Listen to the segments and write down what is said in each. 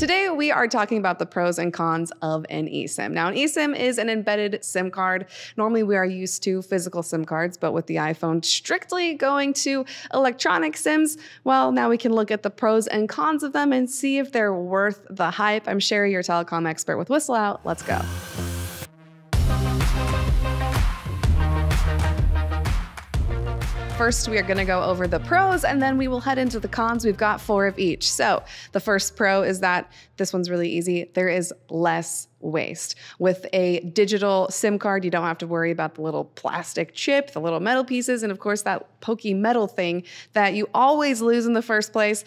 Today, we are talking about the pros and cons of an eSIM. Now, an eSIM is an embedded SIM card. Normally, we are used to physical SIM cards, but with the iPhone strictly going to electronic SIMs, well, now we can look at the pros and cons of them and see if they're worth the hype. I'm Sherry, your telecom expert with Whistle Out. Let's go. First, we are going to go over the pros, and then we will head into the cons. We've got 4 of each. So the first pro is that this one's really easy. There is less waste. With a digital SIM card, you don't have to worry about the little plastic chip, the little metal pieces, and of course that pokey metal thing that you always lose in the first place.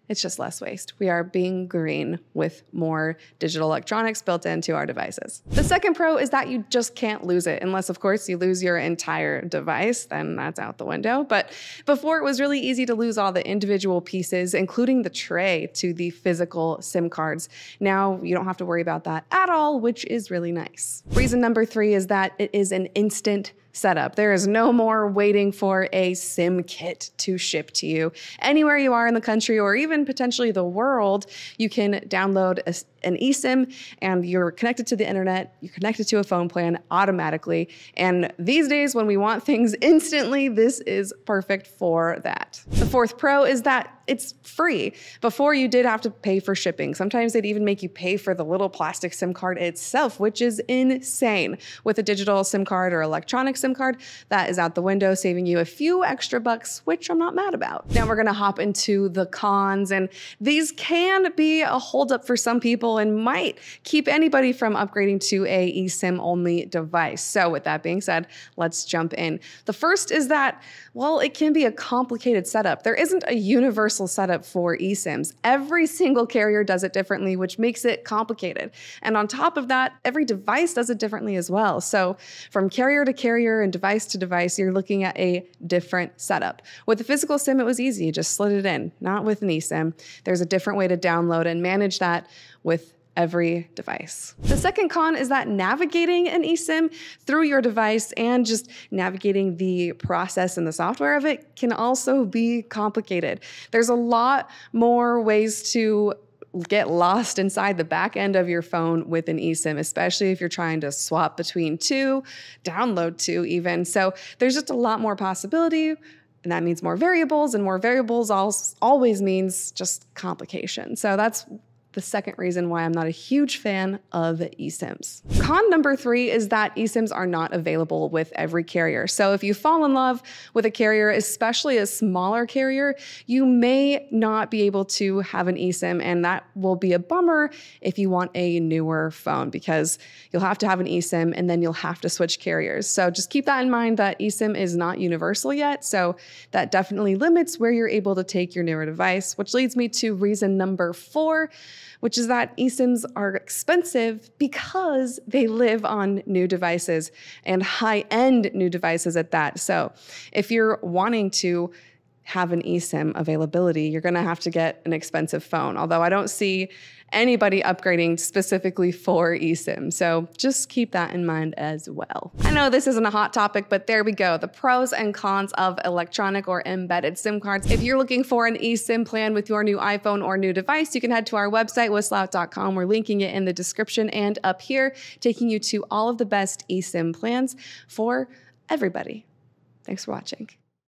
It's just less waste. We are being green with more digital electronics built into our devices. The second pro is that you just can't lose it, unless of course you lose your entire device, then that's out the window. But before, it was really easy to lose all the individual pieces, including the tray to the physical SIM cards. Now you don't have to worry about that at all, which is really nice. Reason number 3 is that it is an instant setup. There is no more waiting for a SIM kit to ship to you. Anywhere you are in the country or even potentially the world, you can download an eSIM and you're connected to the internet, you're connected to a phone plan automatically. And these days when we want things instantly, this is perfect for that. The fourth pro is that it's free. Before, you did have to pay for shipping. Sometimes they'd even make you pay for the little plastic SIM card itself, which is insane. With a digital SIM card or electronic SIM card, that is out the window, saving you a few extra bucks, which I'm not mad about. Now we're gonna hop into the cons, and these can be a holdup for some people and might keep anybody from upgrading to a eSIM only device. So with that being said, let's jump in. The first is that, well, it can be a complicated setup. There isn't a universal setup for eSIMs. Every single carrier does it differently, which makes it complicated. And on top of that, every device does it differently as well. So from carrier to carrier and device to device, you're looking at a different setup. With the physical SIM, it was easy. You just slid it in. Not with an eSIM. There's a different way to download and manage that with every device. The second con is that navigating an eSIM through your device and just navigating the process and the software of it can also be complicated. There's a lot more ways to get lost inside the back end of your phone with an eSIM, especially if you're trying to swap between 2, download 2 even. So there's just a lot more possibility. And that means more variables, and more variables always means just complication. So that's the second reason why I'm not a huge fan of eSIMs. Con number 3 is that eSIMs are not available with every carrier. So if you fall in love with a carrier, especially a smaller carrier, you may not be able to have an eSIM, and that will be a bummer if you want a newer phone, because you'll have to have an eSIM and then you'll have to switch carriers. So just keep that in mind, that eSIM is not universal yet. So that definitely limits where you're able to take your newer device, which leads me to reason number 4, which is that eSIMs are expensive because they live on new devices, and high-end new devices at that. So if you're wanting to have an eSIM availability, you're gonna have to get an expensive phone, although I don't see anybody upgrading specifically for eSIM. So just keep that in mind as well. I know this isn't a hot topic, but there we go. The pros and cons of electronic or embedded SIM cards. If you're looking for an eSIM plan with your new iPhone or new device, you can head to our website, whistleout.com. We're linking it in the description and up here, taking you to all of the best eSIM plans for everybody. Thanks for watching.